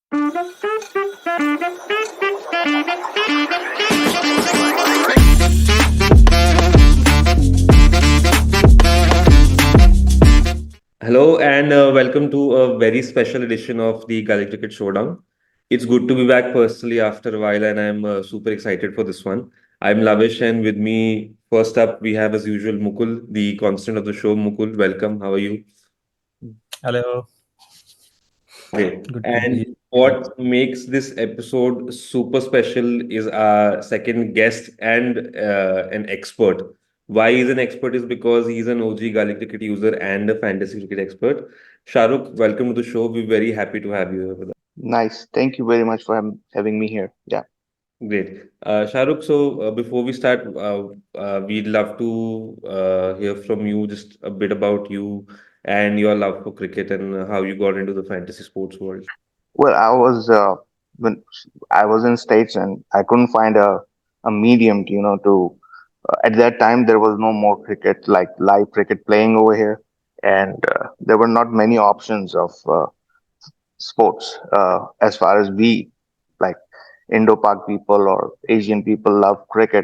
Hello and welcome to a very special edition of the GullyCricket Showdown. It's good to be back personally after a while, and I'm super excited for this one. I'm Lavish, and with me, first up, we have as usual Mukul, the constant of the show. Mukul, welcome. How are you? Hello, Great. good to be And here. what makes this episode super special is our second guest and an expert. Why he's an expert is because he's an OG Gully cricket user and a fantasy cricket expert. Shahrukh, welcome to the show. We're very happy to have you here with us. Nice. Thank you very much for having me here. Yeah. Great. Shahrukh, so before we start, we'd love to hear from you just a bit about you and your love for cricket and how you got into the fantasy sports world. Well, when I was in States and I couldn't find a medium, to at that time there was no more cricket like live cricket playing over here, and there were not many options of sports as far as we like Indo-Pak people or Asian people love cricket.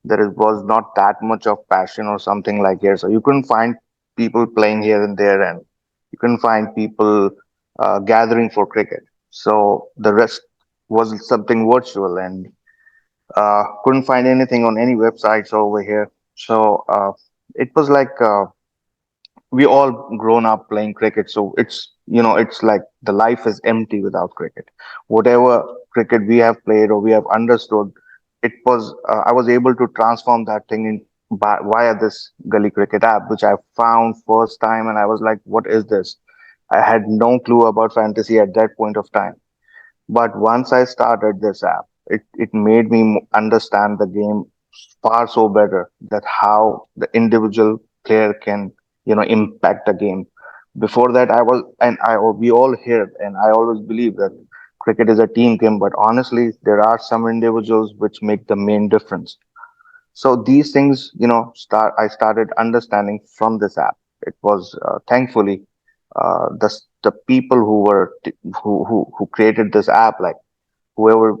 Was not that much of passion or something like here, so you couldn't find people playing here and there, and you couldn't find people gathering for cricket. So the rest was something virtual, and couldn't find anything on any websites over here. So it was like we all grown up playing cricket, so it's like the life is empty without cricket. Whatever cricket we have played or we have understood, it was I was able to transform that thing in via this gully cricket app, which I found first time, and I was like, what is this? I had no clue about fantasy at that point of time, but once I started this app, it made me understand the game far so better, that how the individual player can, impact a game. Before that, we all hear, and I always believe that cricket is a team game, but honestly, there are some individuals which make the main difference. So these things, I started understanding from this app. It was thankfully the people who created this app, like whoever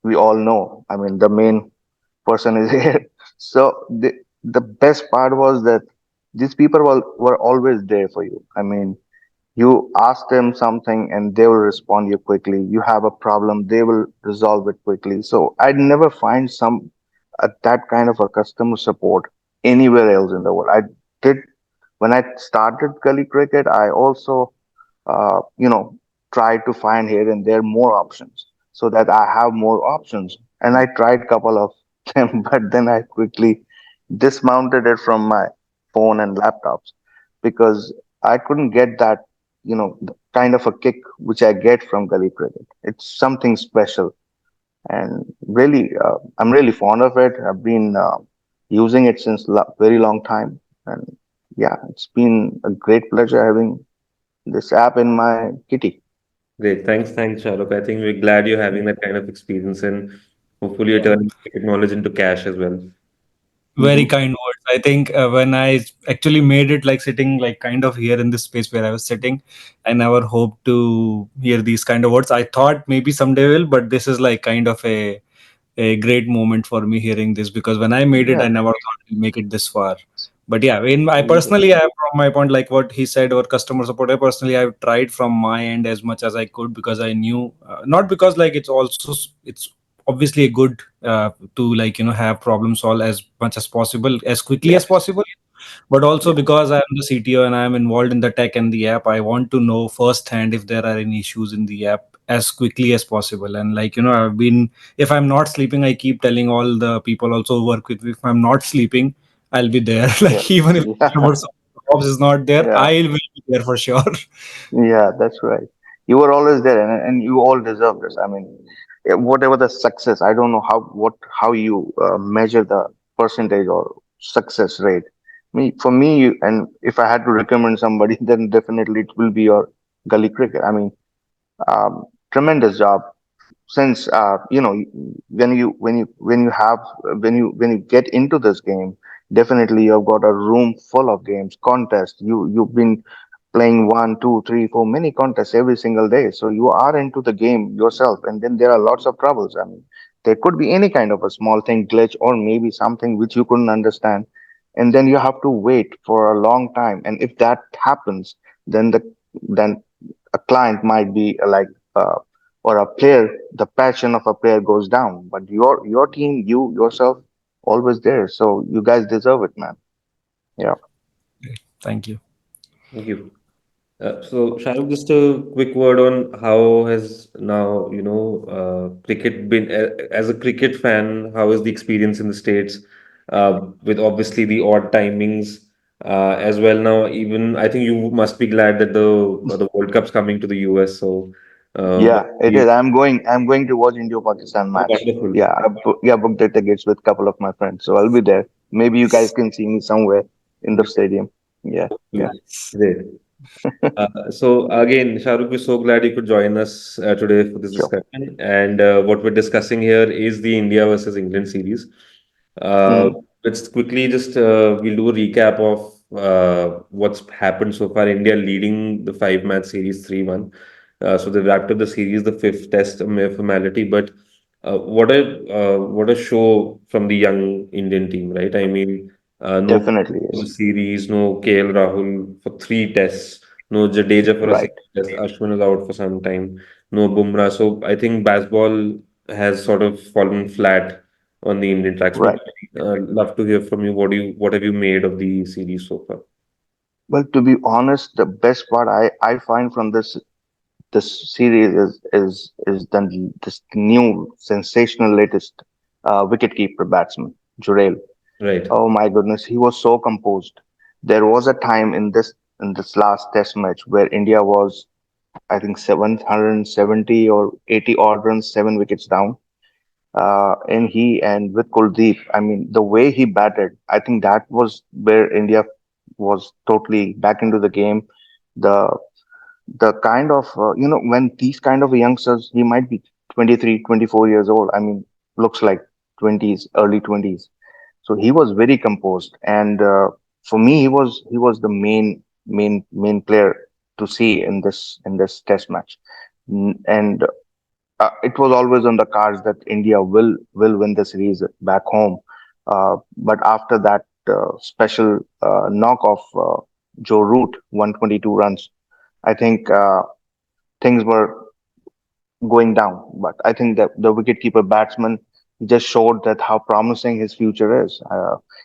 we all know. I mean, the main person is here. So the best part was that these people were always there for you. I mean, you ask them something and they will respond you quickly. You have a problem, they will resolve it quickly. So I'd never find that kind of a customer support anywhere else in the world. I did when I started Gully Cricket. I also uh, you know try to find here and there more options, so that I have more options. And I tried couple of them, but then I quickly dismounted it from my phone and laptops, because I couldn't get that, the kind of a kick which I get from gully cricket. It's something special, and really, I'm really fond of it. I've been using it since very long time, and yeah, it's been a great pleasure having this app in my kitty. Great. Thanks, Shahrukh. I think we're glad you're having that kind of experience and hopefully you're Yeah, turning cricket knowledge into cash as well. very Hmm. kind words. I think when I actually made it like sitting like kind of here in this space where I was sitting, I never hoped to hear these kind of words. I thought maybe someday will, but this is like kind of a great moment for me hearing this, because when I made it, I Yeah. never thought we'd make it this far. But yeah, in I Yeah. personally, I from my point, like what he said, or customer support, I personally I've tried from my end as much as I could, because I knew not because like it's also it's obviously a good to like have problem solve as much as possible, as quickly as Yes. possible, but also Yeah. because I'm the CTO and I'm involved in the tech and the app, I want to know firsthand if there are any issues in the app as quickly as possible. And like I've been, if I'm not sleeping, I keep telling all the people also who work with me, if I'm not sleeping, I'll be there. Yeah. Like even if Yeah. customer support is not there, Yeah. I will be there for sure. Yeah. That's right. You were always there, and you all deserve this. I mean, whatever the success, I don't know how you measure the percentage or success rate. For me, and if I had to recommend somebody, then definitely it will be your gully cricket. I mean, tremendous job. Since when you get into this game, definitely you've got a room full of games, contests. You've been playing one, two, three, four, many contests every single day. So you are into the game yourself, and then there are lots of troubles. I mean, there could be any kind of a small thing, glitch, or maybe something which you couldn't understand, and then you have to wait for a long time. And if that happens, then then a client might be uh, or a player, the passion of a player goes down. But your team, you yourself, always there. So you guys deserve it, man. Yeah. Thank you. Thank you. So, Shahrukh, just a quick word on how has now, cricket been, as a cricket fan, how is the experience in the States, with obviously the odd timings, as well now, even I think you must be glad that the World Cup's coming to the US. So, Yeah, it you, is. I'm going to watch India-Pakistan oh, match. wonderful. Yeah, yeah, booked the tickets with a couple of my friends, so I'll be there. Maybe you guys can see me somewhere in the stadium. Yeah, yeah, Great. So again, Shahrukh, we're so glad you could join us today for this sure. discussion. And what we're discussing here is the India versus England series. Uh, Mm, let's quickly just we'll do a recap of what's happened so far. India leading the five-match series 3-1. So they've wrapped up the series, the fifth test, a mere formality. But what a show from the young Indian team, right? I mean, no definitely the is. series, no KL Rahul for three tests, no Jadeja for a Right, single test. Ashwin is out for some time, no Bumrah. So I think baseball has sort of fallen flat on the Indian tracks. right. Love to hear from you. What have you made of the series so far? Well, to be honest, the best part I find from this series is this new sensational latest wicketkeeper batsman, Jurel. Right, Oh my goodness, he was so composed. There was a time in this last test match where India was, I think, 770 or 80 odd runs, 7 wickets down. And with Kuldeep, I mean, the way he batted, I think that was where India was totally back into the game. The the kind of when these kind of youngsters, he might be 23, 24 years old. I mean, looks like 20s, early 20s. So he was very composed, and for me, he was the main player to see in this test match. And it was always on the cards that India will win the series back home. But after that special knock of Joe Root, 122 runs, I think things were going down. But I think that the wicketkeeper batsman just showed that how promising his future is.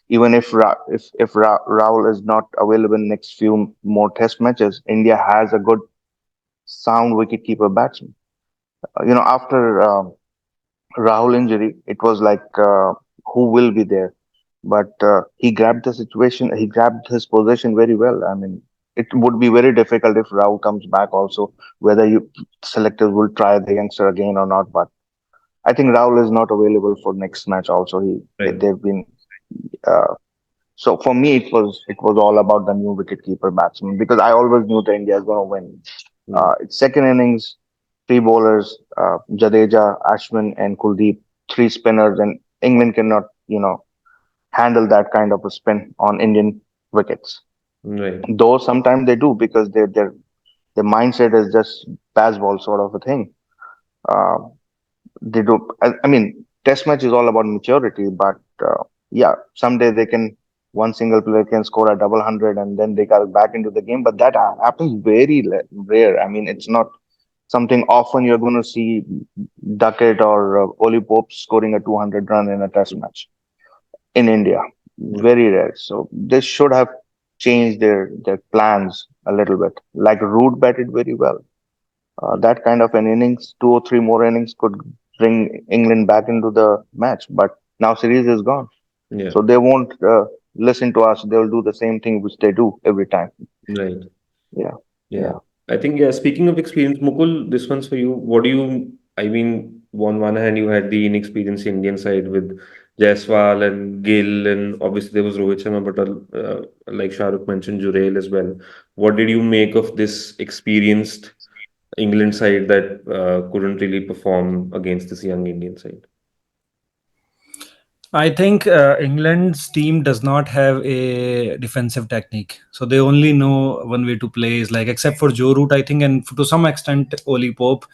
Even if Rahul is not available in next few more Test matches, India has a good sound wicketkeeper batsman. After Rahul injury, it was like who will be there, but he grabbed the situation. He grabbed his position very well. I mean, it would be very difficult if Rahul comes back also, whether you selectors will try the youngster again or not. But I think Rahul is not available for next match. Also, right. they've been uh, so for me it was all about the new wicketkeeper batsman because I always knew that India is going to win. Mm, Its second innings, three bowlers, Jadeja, Ashwin, and Kuldeep, three spinners, and England cannot handle that kind of a spin on Indian wickets. right. Though sometimes they do because their mindset is just baseball sort of a thing. Uh, they do. I mean, test match is all about maturity, but yeah, someday they can. One single player can score a double hundred, and then they got back into the game. But that happens very rare. I mean, it's not something often you're going to see Duckett or Oli Pope scoring a 200 run in a test match in India. Mm, Very rare. So they should have changed their plans a little bit. Like Root batted very well. That kind of an innings, two or three more innings could bring England back into the match. But now series is gone, yeah, so they won't listen to us. They'll do the same thing which they do every time. right. Yeah, Yeah, yeah. I think, yeah, speaking of experience, Mukul, this one's for you. What do you, I mean, on one hand, you had the inexperienced Indian side with Jaiswal and Gill, and obviously there was Rohit Sharma, but like Shahrukh mentioned, Jurel as well. What did you make of this experienced England side that couldn't really perform against this young Indian side? I think England's team does not have a defensive technique, so they only know one way to play is like, except for Joe Root, I think, and to some extent Oli Pope,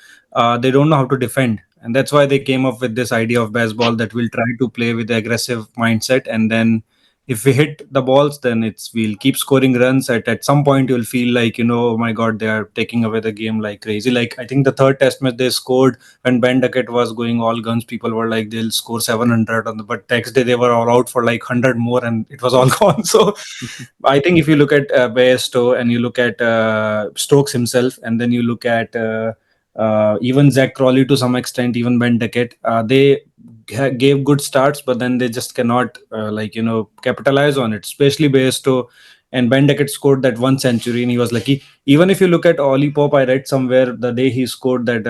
they don't know how to defend, and that's why they came up with this idea of baseball that we'll try to play with the aggressive mindset, and then if we hit the balls, then we'll keep scoring runs. At some point, you'll feel like, oh my god, they are taking away the game like crazy. Like I think the third Test match they scored when Ben Duckett was going all guns, people were like they'll score 700 on the, but next day they were all out for like 100 more and it was all gone. So I think if you look at Bairstow and you look at Stokes himself, and then you look at even Zach Crawley to some extent, even Ben Duckett, they gave good starts, but then they just cannot capitalize on it. Especially Bairstow and Ben Duckett scored that one century, and he was lucky. Even if you look at Ollie Pope, I read somewhere the day he scored that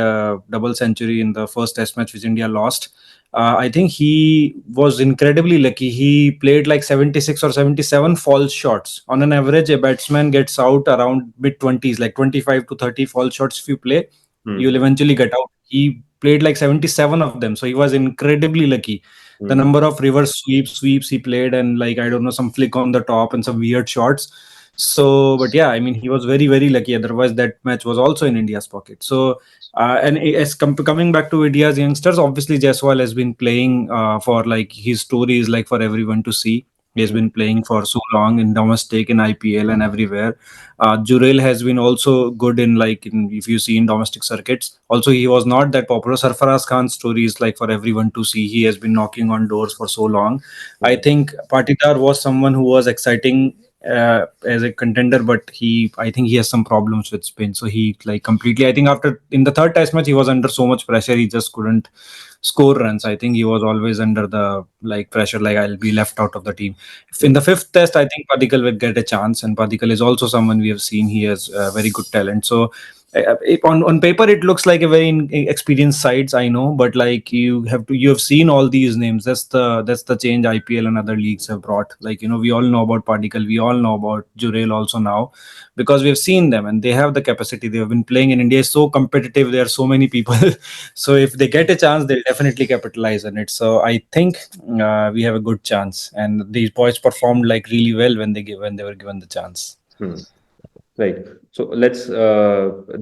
double century in the first Test match which India lost. I think he was incredibly lucky. He played like 76 or 77 false shots. On an average, a batsman gets out around mid 20s, like 25 to 30 false shots. If you play, you'll Hmm. eventually get out. He played like 77 of them. So he was incredibly lucky. The Hmm. number of reverse sweeps he played, and like, I don't know, some flick on the top and some weird shots. So, but yeah, I mean, he was very, very lucky. Otherwise, that match was also in India's pocket. So, and as coming back to India's youngsters, obviously Jaiswal has been playing for, like, his story is like for everyone to see. He has Hmm. been playing for so long in domestic, in IPL, and everywhere. Jurel has been also good in, like, if you see in domestic circuits. Also, he was not that popular. Sarfaraz Khan's story is like for everyone to see. He has been knocking on doors for so long. I Hmm. think Patidar was someone who was exciting as a contender, but I think he has some problems with spin. So he, like, completely. I think after in the third Test match, he was under so much pressure, he just couldn't score runs. I think he was always under the, like, pressure, like, I'll be left out of the team. In Hmm. the fifth Test, I think Padikkal will get a chance, and Padikkal is also someone we have seen. He has very good talent. So on paper it looks like a very experienced sides, I know, but like, you have seen all these names. That's the change IPL and other leagues have brought. Like, we all know about Padikkal, we all know about Jurel also now, because we have seen them and they have the capacity. They have been playing in India, is so competitive, there are so many people. So if they get a chance, they'll definitely capitalize on it. So I think we have a good chance, and these boys performed like really well when they were given the chance. Hmm. Right. So let's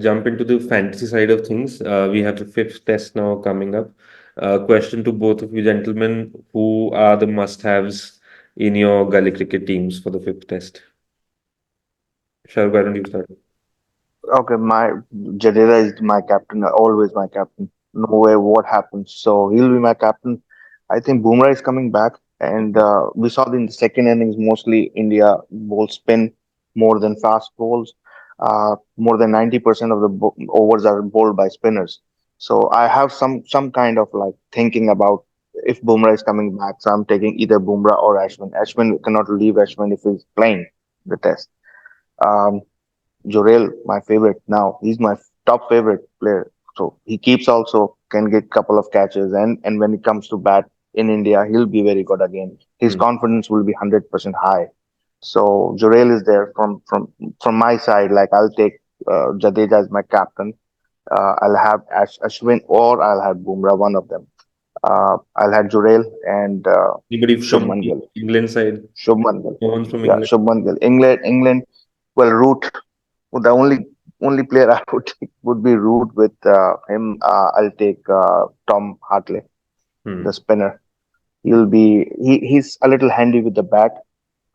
jump into the fantasy side of things. We have the fifth test now coming up. Question to both of you gentlemen: who are the must-haves in your gully cricket teams for the fifth test? Shahrukh, why don't you start? Okay, my Jadera is my captain, always my captain. No way what happens. So he'll be my captain. I think Bumrah is coming back, and we saw in the second innings mostly India bowl spin more than fast bowls. More than 90% of the overs are bowled by spinners. So I have some kind of like thinking about if Bumrah is coming back. So I'm taking either Bumrah or Ashwin. Ashwin cannot leave Ashwin if he's playing the test. Um, Jorel, my favorite now. He's my top favorite player. So he keeps also can get couple of catches, and when it comes to bat in India, he'll be very good again. His Hmm. confidence will be 100% high. So Jorel is there from my side. Like I'll take Jadeja as my captain. I'll have Ashwin or I'll have Bumrah, one of them. I'll have Jorel and Anybody from Shubman the Gill. England side? Shubman Gill. No one from Yeah, England. Shubman Gill. England. Well, Root. Well, the only player I would take would be Root. With him, I'll take Tom Hartley, the Hmm. spinner. He's a little handy with the bat.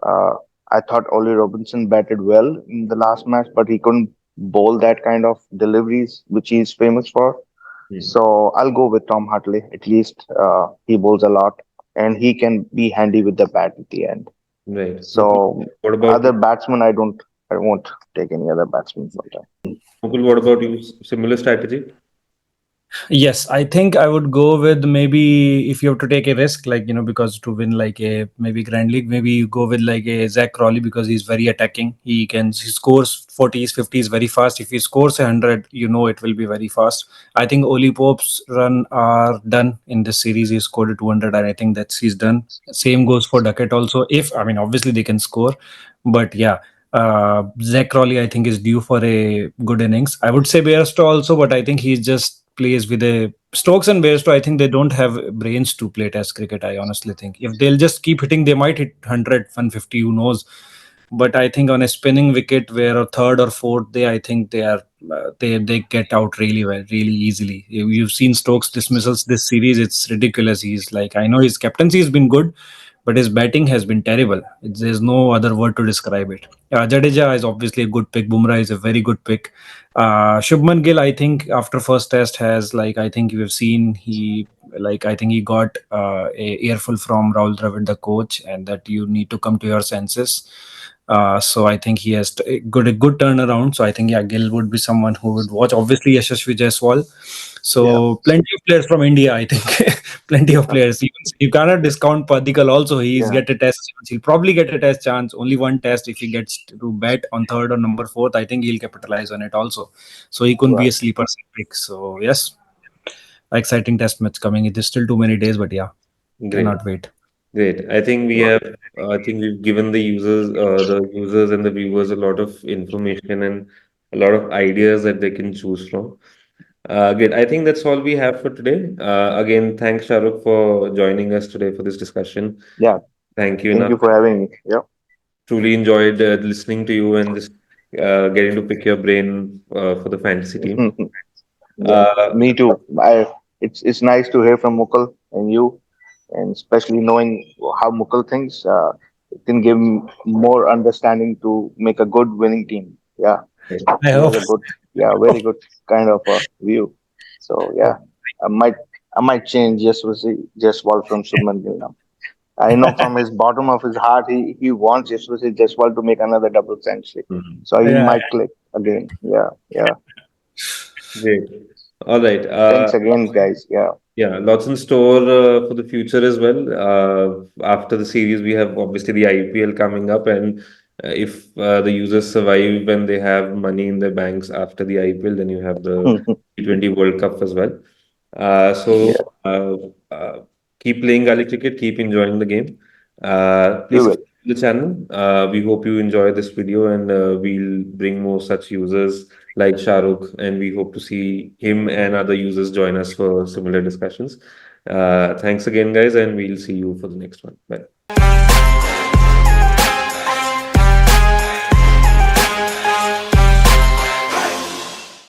Uh, I thought Ollie Robinson batted well in the last match, but he couldn't bowl that kind of deliveries which he's famous for. Hmm. So I'll go with Tom Hartley. At least he bowls a lot, and he can be handy with the bat at the end. Right. Mukul, So what about other batsmen, I won't take any other batsmen from time. Mukul, what about you? Similar strategy? Yes, I think I would go with, maybe if you have to take a risk, like, because to win like a maybe Grand League, maybe you go with like a Zach Crawley, because he's very attacking. He scores 40s, 50s very fast. If he scores 100, it will be very fast. I think Oli Pope's run are done in this series. He scored a 200, and I think that's he's done. Same goes for Duckett also. If, I mean, obviously they can score, but yeah. Zach Crawley, I think, is due for a good innings. I would say Bairstow also, but I think he just plays with a Stokes and Bairstow, I think they don't have brains to play Test cricket. I honestly think if they'll just keep hitting, they might hit 100, 150. Who knows? But I think on a spinning wicket, where a third or fourth, I think they are they get out really well, really easily. You've seen Stokes dismissals this series; it's ridiculous. He's like, I know his captaincy has been good, but his batting has been terrible. There's no other word to describe it. Jadeja is obviously a good pick. Bumrah is a very good pick. Shubman Gill, I think after first test has like I think we've seen he like I think he got a earful from Rahul Dravid, the coach, and that you need to come to your senses. So I think he has a good turnaround. So I think Gill would be someone who would watch. Obviously Yashasvi Jaiswal. Yeah. So plenty of players from India. I think plenty of players. You cannot discount Padikal. Also, he's Yeah. get a test chance. He'll probably get a test chance. Only one test if he gets to bat on third or number fourth. I think he'll capitalize on it also. So he couldn't be a Right. sleeper pick. So yes, exciting test match coming. It is still too many days, but yeah, Great. cannot wait. Great. Right. I think we've given the users and the viewers a lot of information and a lot of ideas that they can choose from. Great. I think that's all we have for today. Again, thanks, Shahrukh, for joining us today for this discussion. Yeah. Thank you. Thank Now, you for having me. Yeah. truly enjoyed listening to you and just getting to pick your brain for the fantasy team. Yeah. Uh, Me too. It's nice to hear from Mukul and you, and especially knowing how Mukul thinks. It can give more understanding to make a good winning team. Yeah. I He has hope. a good, yeah, very good kind of view. So yeah, I might I might change Jaiswal from Shubman Gill now. I know from his bottom of his heart he wants Jaiswal to make another double century. mhm. So he Yeah. might click again. Yeah, yeah. Great. All right. Thanks again, guys. Yeah. Yeah, lots in store for the future as well. After the series, we have obviously the IPL coming up, and if the users survive when they have money in their banks after the IPL, then you have the T20 World Cup as well. Uh, Yeah, so uh, uh, keep playing Gully Cricket, keep enjoying the game. we Please will. subscribe to the channel. We hope you enjoy this video, and we'll bring more such users like Shahrukh, and we hope to see him and other users join us for similar discussions. Thanks again, guys, and we'll see you for the next one. Bye.